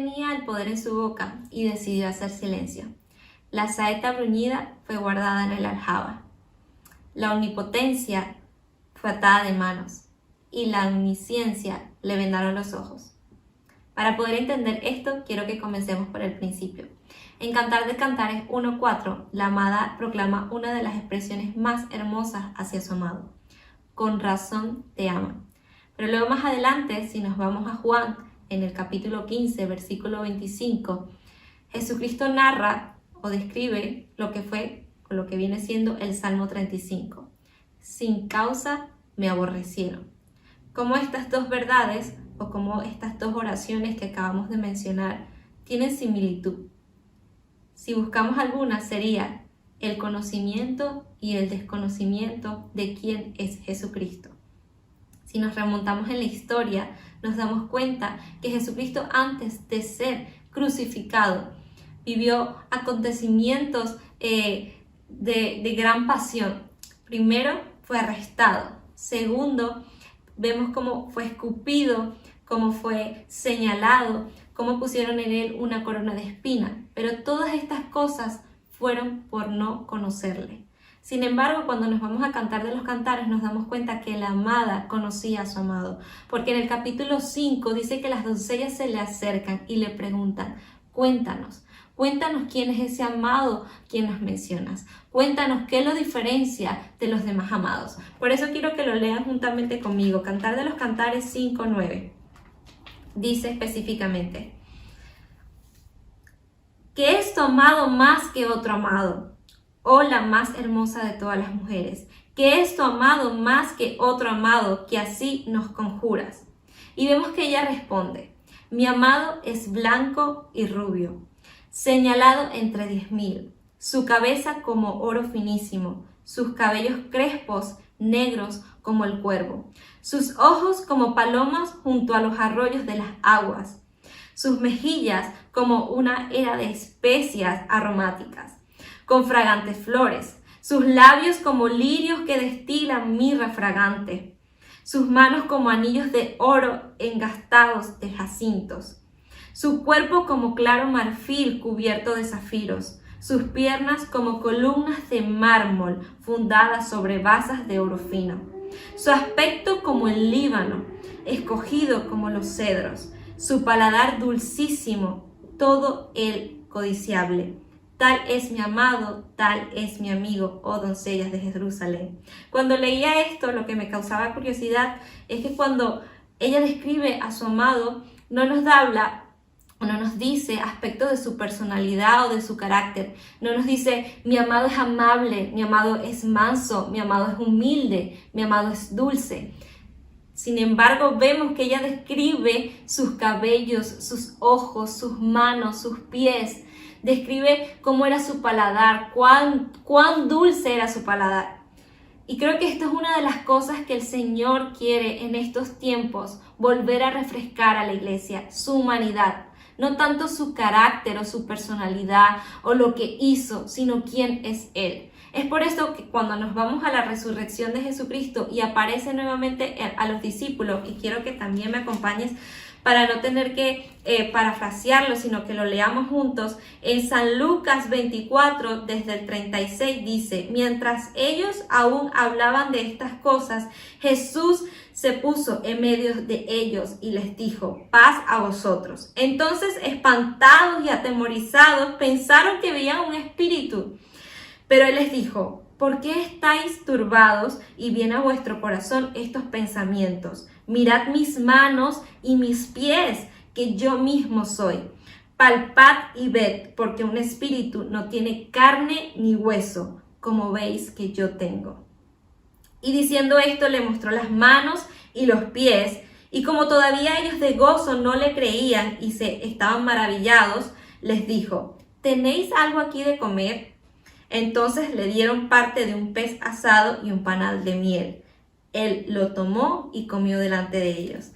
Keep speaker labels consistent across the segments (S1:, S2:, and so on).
S1: tenía el poder en su boca y decidió hacer silencio. La saeta bruñida fue guardada en el aljaba. La omnipotencia fue atada de manos y la omnisciencia le vendaron los ojos. Para poder entender esto, quiero que comencemos por el principio. En Cantar de Cantares 1:4, la amada proclama una de las expresiones más hermosas hacia su amado. Con razón te ama. Pero luego más adelante, si nos vamos a Juan, en el capítulo 15, versículo 25, Jesucristo narra o describe lo que fue o lo que viene siendo el Salmo 35. Sin causa me aborrecieron. Como estas dos verdades o como estas dos oraciones que acabamos de mencionar tienen similitud. Si buscamos alguna, sería el conocimiento y el desconocimiento de quién es Jesucristo. Si nos remontamos en la historia, nos damos cuenta que Jesucristo, antes de ser crucificado, vivió acontecimientos de gran pasión. Primero, fue arrestado. Segundo, vemos cómo fue escupido, cómo fue señalado, cómo pusieron en él una corona de espinas. Pero todas estas cosas fueron por no conocerle. Sin embargo, cuando nos vamos a Cantar de los Cantares, nos damos cuenta que la amada conocía a su amado. Porque en el capítulo 5 dice que las doncellas se le acercan y le preguntan, cuéntanos quién es ese amado quien nos mencionas. Cuéntanos qué lo diferencia de los demás amados. Por eso quiero que lo lean juntamente conmigo. Cantar de los Cantares 5:9. Dice específicamente, ¿qué es tu amado más que otro amado? Oh, la más hermosa de todas las mujeres, ¿qué es tu amado más que otro amado que así nos conjuras? Y vemos que ella responde, mi amado es blanco y rubio, señalado entre 10.000, su cabeza como oro finísimo, sus cabellos crespos, negros como el cuervo, sus ojos como palomas junto a los arroyos de las aguas, sus mejillas como una era de especias aromáticas, con fragantes flores, sus labios como lirios que destilan mirra fragante, sus manos como anillos de oro engastados de jacintos, su cuerpo como claro marfil cubierto de zafiros, sus piernas como columnas de mármol fundadas sobre basas de oro fino, su aspecto como el Líbano, escogido como los cedros, su paladar dulcísimo, todo él codiciable. Tal es mi amado, tal es mi amigo, oh doncellas de Jerusalén. Cuando leía esto, lo que me causaba curiosidad es que cuando ella describe a su amado, no nos dice aspectos de su personalidad o de su carácter. No nos dice, mi amado es amable, mi amado es manso, mi amado es humilde, mi amado es dulce. Sin embargo, vemos que ella describe sus cabellos, sus ojos, sus manos, sus pies. Describe cómo era su paladar, cuán dulce era su paladar. Y creo que esto es una de las cosas que el Señor quiere en estos tiempos, volver a refrescar a la iglesia, su humanidad. No tanto su carácter o su personalidad o lo que hizo, sino quién es Él. Es por eso que cuando nos vamos a la resurrección de Jesucristo y aparece nuevamente a los discípulos, y quiero que también me acompañes para no tener que parafrasearlo, sino que lo leamos juntos, en San Lucas 24, desde el 36, dice, mientras ellos aún hablaban de estas cosas, Jesús se puso en medio de ellos y les dijo, paz a vosotros. Entonces, espantados y atemorizados, pensaron que veían un espíritu. Pero él les dijo, ¿por qué estáis turbados y vienen a vuestro corazón estos pensamientos? Mirad mis manos y mis pies, que yo mismo soy. Palpad y ved, porque un espíritu no tiene carne ni hueso, como veis que yo tengo. Y diciendo esto le mostró las manos y los pies, y como todavía ellos de gozo no le creían y se estaban maravillados, les dijo, ¿tenéis algo aquí de comer? Entonces le dieron parte de un pez asado y un panal de miel. Él lo tomó y comió delante de ellos.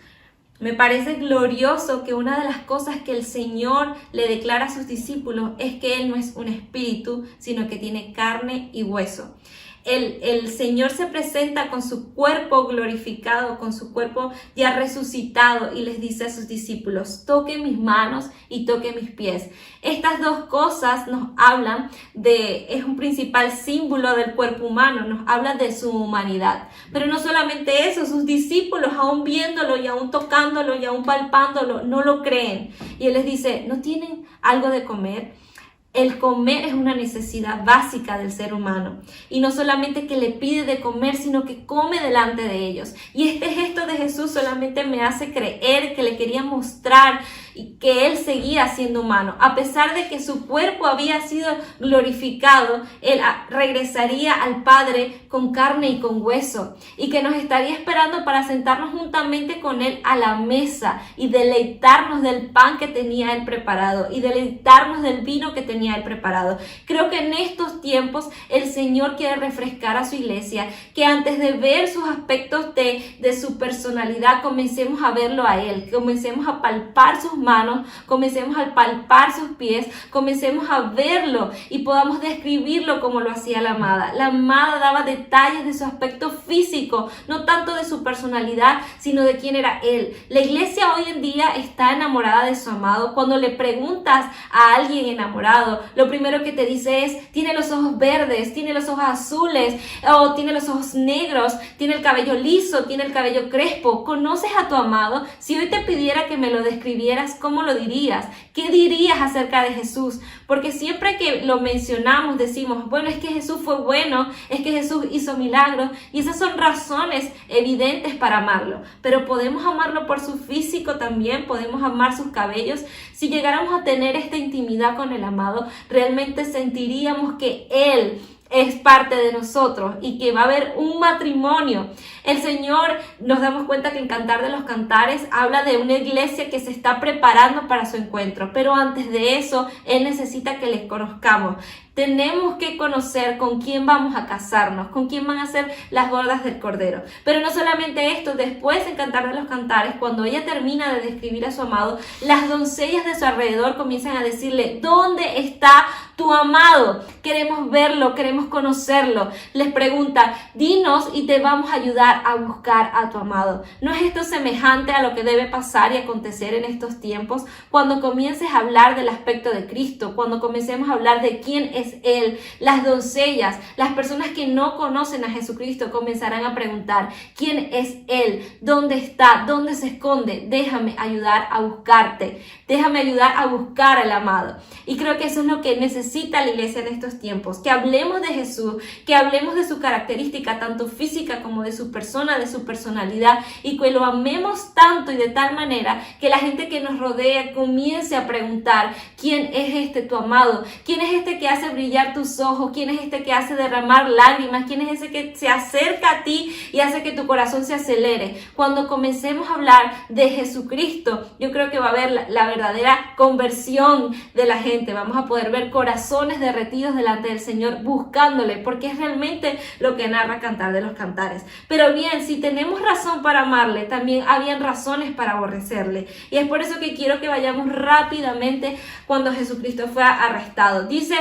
S1: Me parece glorioso que una de las cosas que el Señor le declara a sus discípulos es que Él no es un espíritu, sino que tiene carne y hueso. el Señor se presenta con su cuerpo glorificado, con su cuerpo ya resucitado y les dice a sus discípulos, toquen mis manos y toquen mis pies. Estas dos cosas nos hablan es un principal símbolo del cuerpo humano, nos habla de su humanidad. Pero no solamente eso, sus discípulos aún viéndolo y aún tocándolo y aún palpándolo, no lo creen. Y Él les dice, ¿no tienen algo de comer? El comer es una necesidad básica del ser humano. Y no solamente que le pide de comer, sino que come delante de ellos. Y este gesto de Jesús solamente me hace creer que le quería mostrar que Él seguía siendo humano. A pesar de que su cuerpo había sido glorificado, Él regresaría al Padre con carne y con hueso. Y que nos estaría esperando para sentarnos juntamente con Él a la mesa y deleitarnos del pan que tenía Él preparado y deleitarnos del vino que tenía Él preparado. Creo que en estos tiempos el Señor quiere refrescar a su iglesia, que antes de ver sus aspectos de su personalidad, comencemos a verlo a Él, comencemos a palpar sus manos, comencemos a palpar sus pies, comencemos a verlo y podamos describirlo como lo hacía la amada. La amada daba detalles de su aspecto físico, no tanto de su personalidad, sino de quién era Él. La iglesia hoy en día está enamorada de su amado. Cuando le preguntas a alguien enamorado, lo primero que te dice es, tiene los ojos verdes, tiene los ojos azules, o tiene los ojos negros, tiene el cabello liso, tiene el cabello crespo. ¿Conoces a tu amado? Si hoy te pidiera que me lo describieras, ¿cómo lo dirías? ¿Qué dirías acerca de Jesús? Porque siempre que lo mencionamos decimos, bueno, es que Jesús fue bueno, es que Jesús hizo milagros, y esas son razones evidentes para amarlo. Pero podemos amarlo por su físico también, podemos amar sus cabellos. Si llegáramos a tener esta intimidad con el amado, realmente sentiríamos que Él es parte de nosotros y que va a haber un matrimonio. El Señor, nos damos cuenta que en Cantar de los Cantares habla de una iglesia que se está preparando para su encuentro, pero antes de eso, Él necesita que les conozcamos. Tenemos que conocer con quién vamos a casarnos, con quién van a ser las bodas del Cordero. Pero no solamente esto, después en Cantar de los Cantares, cuando ella termina de describir a su amado, las doncellas de su alrededor comienzan a decirle, ¿dónde está tu amado? Queremos verlo, queremos conocerlo. Les pregunta, dinos y te vamos a ayudar a buscar a tu amado. ¿No es esto semejante a lo que debe pasar y acontecer en estos tiempos? Cuando comiences a hablar del aspecto de Cristo, cuando comencemos a hablar de quién es Él, las doncellas, las personas que no conocen a Jesucristo comenzarán a preguntar, ¿quién es Él? ¿Dónde está? ¿Dónde se esconde? Déjame ayudar a buscarte. Déjame ayudar a buscar al amado. Y creo que eso es lo que necesita la iglesia en estos tiempos, que hablemos de Jesús, que hablemos de su característica, tanto física como de su persona, de su personalidad, y que lo amemos tanto y de tal manera que la gente que nos rodea comience a preguntar, ¿quién es este tu amado? ¿Quién es este que hace brillar tus ojos? ¿Quién es este que hace derramar lágrimas? ¿Quién es ese que se acerca a ti y hace que tu corazón se acelere? Cuando comencemos a hablar de Jesucristo, yo creo que va a haber la verdadera conversión de la gente. Vamos a poder ver corazones derretidos delante del Señor buscándole, porque es realmente lo que narra Cantar de los Cantares. Pero bien, si tenemos razón para amarle, también habían razones para aborrecerle. Y es por eso que quiero que vayamos rápidamente cuando Jesucristo fue arrestado. Dice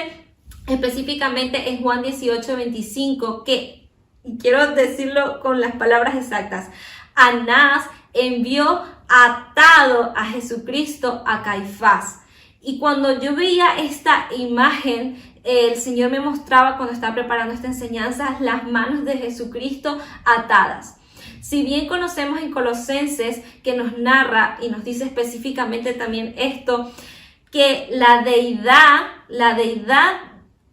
S1: específicamente en Juan 18:25 que, y quiero decirlo con las palabras exactas, Anás envió atado a Jesucristo a Caifás. Y cuando yo veía esta imagen, el Señor me mostraba cuando estaba preparando esta enseñanza las manos de Jesucristo atadas. Si bien conocemos en Colosenses que nos narra y nos dice específicamente también esto, que la deidad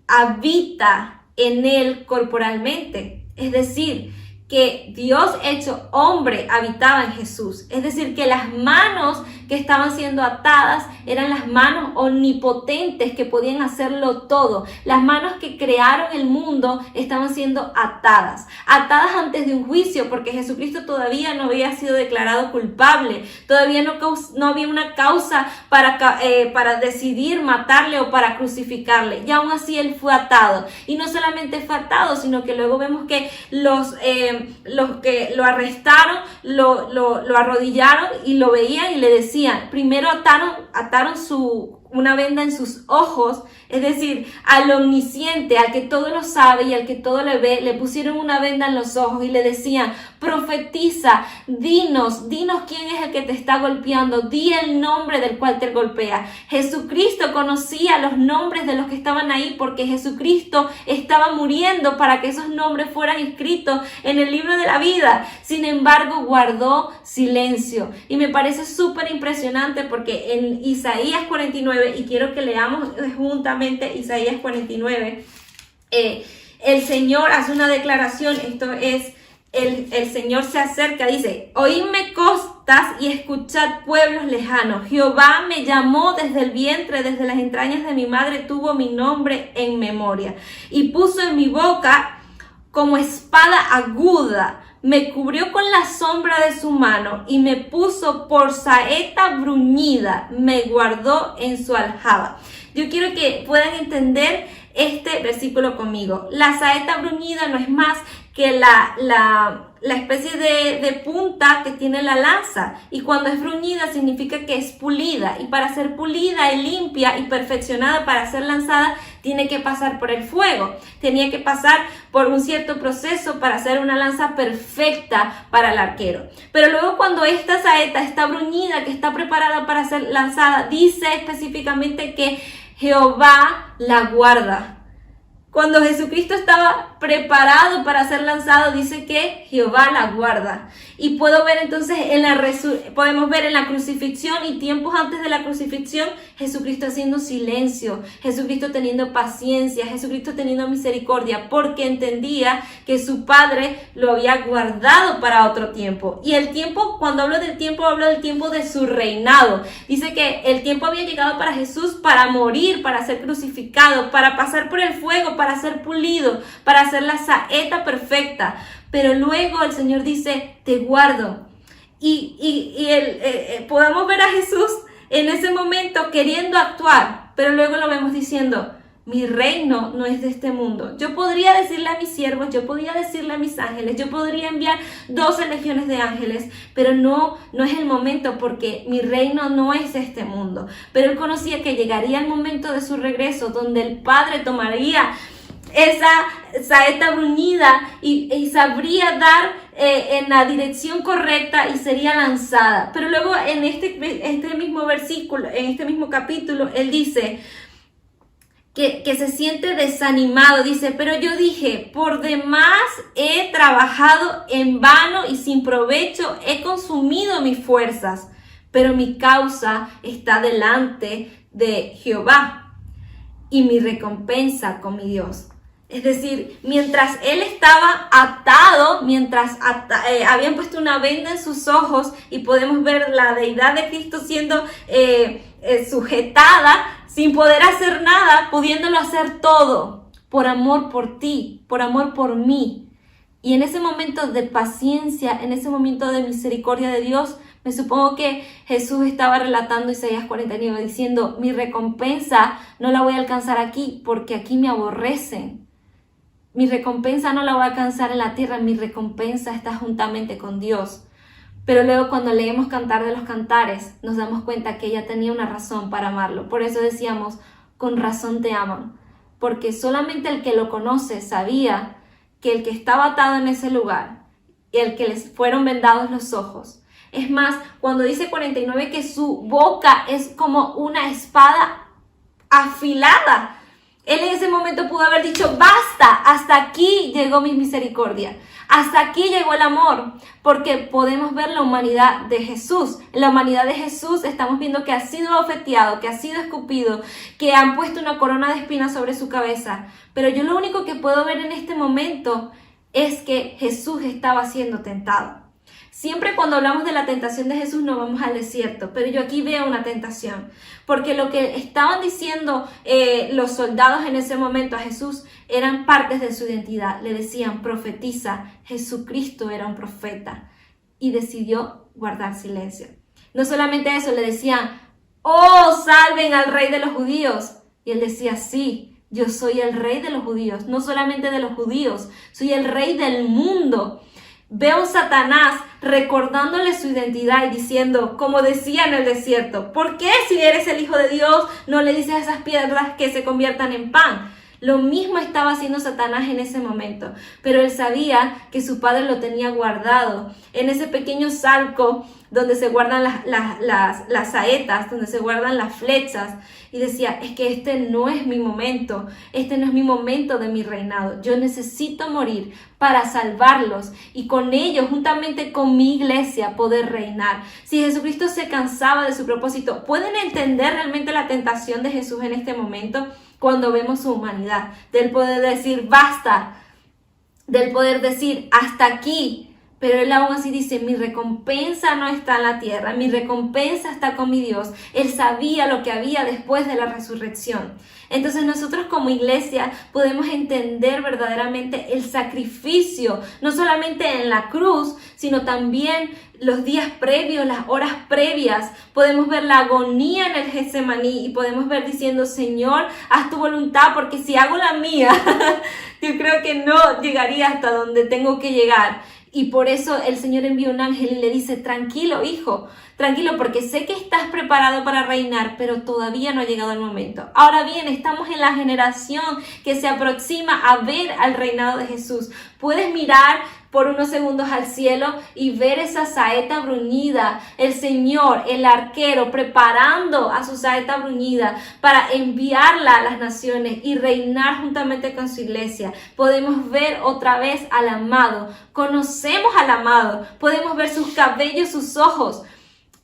S1: habita en él corporalmente, es decir, que Dios hecho hombre habitaba en Jesús. Es decir, que las manos que estaban siendo atadas eran las manos omnipotentes que podían hacerlo todo. Las manos que crearon el mundo estaban siendo atadas. Atadas antes de un juicio, porque Jesucristo todavía no había sido declarado culpable. Todavía no había una causa para decidir matarle o para crucificarle. Y aún así él fue atado. Y no solamente fue atado, sino que luego vemos que los que lo arrestaron, lo arrodillaron y lo veían y le decían, decían, primero ataron una venda en sus ojos, es decir, al omnisciente, al que todo lo sabe y al que todo le ve, le pusieron una venda en los ojos y le decían, profetiza, dinos quién es el que te está golpeando, di el nombre del cual te golpea. Jesucristo conocía los nombres de los que estaban ahí porque Jesucristo estaba muriendo para que esos nombres fueran escritos en el libro de la vida. Sin embargo, guardó silencio. Y me parece súper impresionante porque en Isaías 49, y quiero que leamos juntamente Isaías 49, el Señor hace una declaración. Esto es, el Señor se acerca, dice, oídme costas y escuchad pueblos lejanos. Jehová me llamó desde el vientre, desde las entrañas de mi madre tuvo mi nombre en memoria. Y puso en mi boca como espada aguda. Me cubrió con la sombra de su mano y me puso por saeta bruñida, me guardó en su aljaba. Yo quiero que puedan entender este versículo conmigo. La saeta bruñida no es más que la especie de punta que tiene la lanza, y cuando es bruñida significa que es pulida, y para ser pulida y limpia y perfeccionada para ser lanzada tiene que pasar por el fuego, tenía que pasar por un cierto proceso para hacer una lanza perfecta para el arquero. Pero luego cuando esta saeta está bruñida, que está preparada para ser lanzada, dice específicamente que Jehová la guarda. Cuando Jesucristo estaba preparado para ser lanzado, dice que Jehová la guarda. Y puedo ver entonces podemos ver en la crucifixión y tiempos antes de la crucifixión, Jesucristo haciendo silencio, Jesucristo teniendo paciencia, Jesucristo teniendo misericordia, porque entendía que su Padre lo había guardado para otro tiempo. Y el tiempo, cuando hablo del tiempo de su reinado. Dice que el tiempo había llegado para Jesús para morir, para ser crucificado, para pasar por el fuego, para ser pulido, para hacer la saeta perfecta. Pero luego el Señor dice, te guardo. Podemos ver a Jesús en ese momento queriendo actuar, pero luego lo vemos diciendo, mi reino no es de este mundo. Yo podría decirle a mis siervos, yo podría decirle a mis ángeles, yo podría enviar 12 legiones de ángeles, pero no es el momento, porque mi reino no es este mundo. Pero él conocía que llegaría el momento de su regreso, donde el Padre tomaría esa saeta bruñida y sabría dar en la dirección correcta y sería lanzada. Pero luego en este mismo versículo, en este mismo capítulo, él dice que se siente desanimado. Dice, pero yo dije, por demás he trabajado en vano y sin provecho he consumido mis fuerzas, pero mi causa está delante de Jehová y mi recompensa con mi Dios. Es decir, mientras él estaba atado, habían puesto una venda en sus ojos, y podemos ver la deidad de Cristo siendo sujetada sin poder hacer nada, pudiéndolo hacer todo por amor por ti, por amor por mí. Y en ese momento de paciencia, en ese momento de misericordia de Dios, me supongo que Jesús estaba relatando Isaías 49 diciendo, mi recompensa no la voy a alcanzar aquí porque aquí me aborrecen. Mi recompensa no la voy a alcanzar en la tierra, mi recompensa está juntamente con Dios. Pero luego cuando leemos Cantar de los Cantares, nos damos cuenta que ella tenía una razón para amarlo. Por eso decíamos, con razón te aman. Porque solamente el que lo conoce sabía que el que estaba atado en ese lugar y el que les fueron vendados los ojos. Es más, cuando dice 49 que su boca es como una espada afilada, él en ese momento pudo haber dicho, basta, hasta aquí llegó mi misericordia, hasta aquí llegó el amor, porque podemos ver la humanidad de Jesús. En la humanidad de Jesús estamos viendo que ha sido abofeteado, que ha sido escupido, que han puesto una corona de espinas sobre su cabeza. Pero yo lo único que puedo ver en este momento es que Jesús estaba siendo tentado. Siempre cuando hablamos de la tentación de Jesús nos vamos al desierto, pero yo aquí veo una tentación, porque lo que estaban diciendo los soldados en ese momento a Jesús eran partes de su identidad. Le decían, profetiza, Jesucristo era un profeta, y decidió guardar silencio. No solamente eso, le decían, oh, salven al rey de los judíos, y él decía, sí, yo soy el rey de los judíos, no solamente de los judíos, soy el rey del mundo. Ve a un Satanás recordándole su identidad y diciendo, como decía en el desierto, ¿por qué si eres el Hijo de Dios no le dices a esas piedras que se conviertan en pan? Lo mismo estaba haciendo Satanás en ese momento, pero él sabía que su padre lo tenía guardado en ese pequeño salco donde se guardan las saetas, donde se guardan las flechas, y decía, es que este no es mi momento de mi reinado, yo necesito morir para salvarlos y con ellos, juntamente con mi iglesia, poder reinar. Si Jesucristo se cansaba de su propósito, ¿pueden entender realmente la tentación de Jesús en este momento? Cuando vemos su humanidad, del poder decir basta, del poder decir hasta aquí, pero él aún así dice, mi recompensa no está en la tierra, mi recompensa está con mi Dios. Él sabía lo que había después de la resurrección. Entonces nosotros como iglesia podemos entender verdaderamente el sacrificio, no solamente en la cruz, sino también los días previos, las horas previas. Podemos ver la agonía en el Getsemaní y podemos ver diciendo, Señor, haz tu voluntad, porque si hago la mía, yo creo que no llegaría hasta donde tengo que llegar. Y por eso el Señor envía un ángel y le dice, tranquilo, hijo, tranquilo, porque sé que estás preparado para reinar, pero todavía no ha llegado el momento. Ahora bien, estamos en la generación que se aproxima a ver al reinado de Jesús. Puedes mirar por unos segundos al cielo y ver esa saeta bruñida, el Señor, el arquero, preparando a su saeta bruñida para enviarla a las naciones y reinar juntamente con su iglesia. Podemos ver otra vez al amado, conocemos al amado, podemos ver sus cabellos, sus ojos.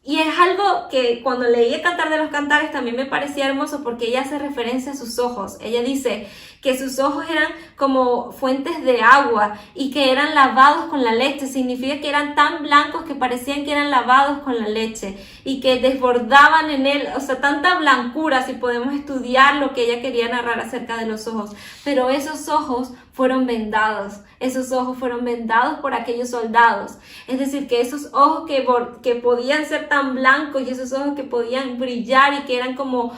S1: Y es algo que cuando leí el Cantar de los Cantares también me parecía hermoso, porque ella hace referencia a sus ojos. Ella dice que sus ojos eran como fuentes de agua y que eran lavados con la leche. Significa que eran tan blancos que parecían que eran lavados con la leche y que desbordaban en él, o sea, tanta blancura, si podemos estudiar lo que ella quería narrar acerca de los ojos. Pero esos ojos fueron vendados. Esos ojos fueron vendados por aquellos soldados. Es decir, que esos ojos que podían ser tan blancos y esos ojos que podían brillar y que eran como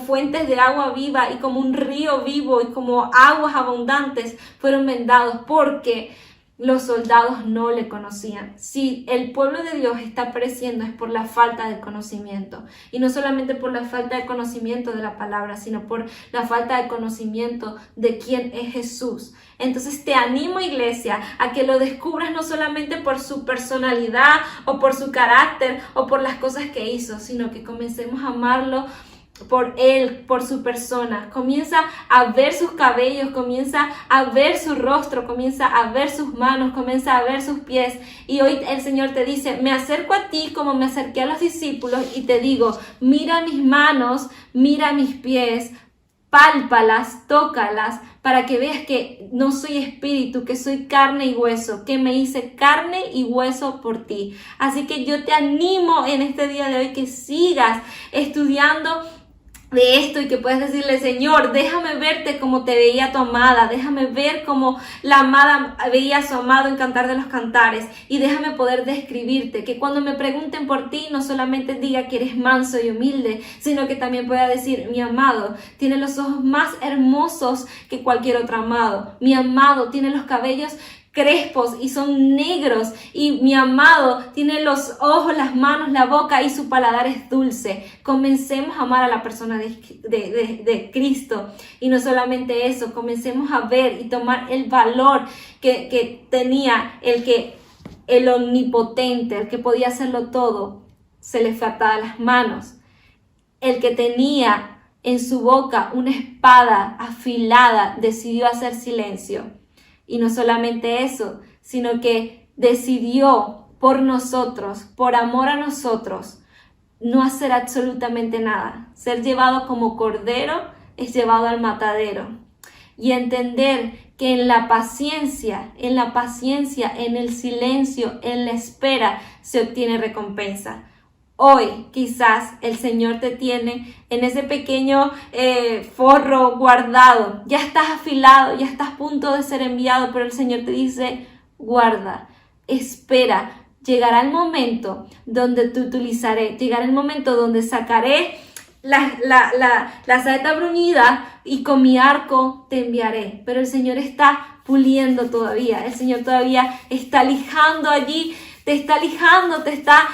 S1: fuentes de agua viva y como un río vivo y como aguas abundantes, fueron vendados porque los soldados no le conocían. Si el pueblo de Dios está pereciendo es por la falta de conocimiento. Y no solamente por la falta de conocimiento de la palabra, sino por la falta de conocimiento de quién es Jesús. Entonces te animo, iglesia, a que lo descubras no solamente por su personalidad o por su carácter o por las cosas que hizo, sino que comencemos a amarlo por él, por su persona. Comienza a ver sus cabellos, comienza a ver su rostro, comienza a ver sus manos, comienza a ver sus pies. Y hoy el Señor te dice, me acerco a ti como me acerqué a los discípulos y te digo, mira mis manos, mira mis pies, pálpalas, tócalas, para que veas que no soy espíritu, que soy carne y hueso, que me hice carne y hueso por ti. Así que yo te animo en este día de hoy que sigas estudiando de esto y que puedas decirle, Señor, déjame verte como te veía tu amada, déjame ver como la amada veía a su amado en Cantar de los Cantares y déjame poder describirte, que cuando me pregunten por ti no solamente diga que eres manso y humilde, sino que también pueda decir, mi amado tiene los ojos más hermosos que cualquier otro amado, mi amado tiene los cabellos crespos y son negros y mi amado tiene los ojos, las manos, la boca y su paladar es dulce. Comencemos a amar a la persona de Cristo y no solamente eso, comencemos a ver y tomar el valor que tenía el omnipotente, el que podía hacerlo todo, se le fue atada las manos, el que tenía en su boca una espada afilada, decidió hacer silencio. Y no solamente eso, sino que decidió por nosotros, por amor a nosotros, no hacer absolutamente nada. Ser llevado como cordero es llevado al matadero. Y entender que en la paciencia, en el silencio, en la espera, se obtiene recompensa. Hoy quizás el Señor te tiene en ese pequeño forro guardado. Ya estás afilado, ya estás a punto de ser enviado, pero el Señor te dice, guarda, espera. Llegará el momento donde te utilizaré, llegará el momento donde sacaré la saeta bruñida y con mi arco te enviaré. Pero el Señor está puliendo todavía. El Señor todavía está lijando allí, te está lijando, te está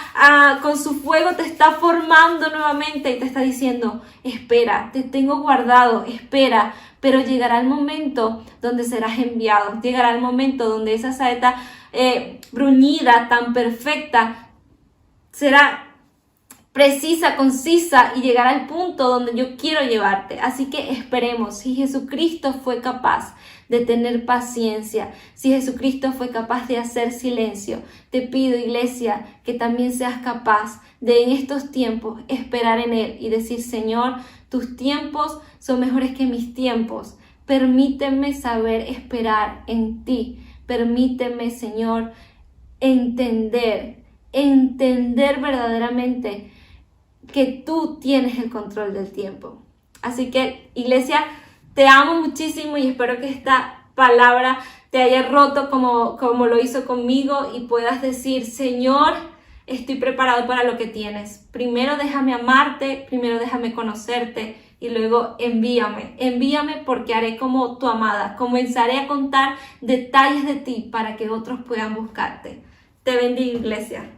S1: con su fuego, te está formando nuevamente y te está diciendo, espera, te tengo guardado, espera. Pero llegará el momento donde serás enviado, llegará el momento donde esa saeta bruñida, tan perfecta, será precisa, concisa y llegará al punto donde yo quiero llevarte. Así que esperemos. Si Jesucristo fue capaz de tener paciencia, si Jesucristo fue capaz de hacer silencio, te pido, iglesia, que también seas capaz de en estos tiempos esperar en Él y decir, Señor, tus tiempos son mejores que mis tiempos. Permíteme saber esperar en ti. Permíteme, Señor, entender verdaderamente que tú tienes el control del tiempo. Así que, iglesia, te amo muchísimo y espero que esta palabra te haya roto como lo hizo conmigo y puedas decir, Señor, estoy preparado para lo que tienes. Primero déjame amarte, primero déjame conocerte y luego envíame. Envíame porque haré como tu amada. Comenzaré a contar detalles de ti para que otros puedan buscarte. Te bendigo, iglesia.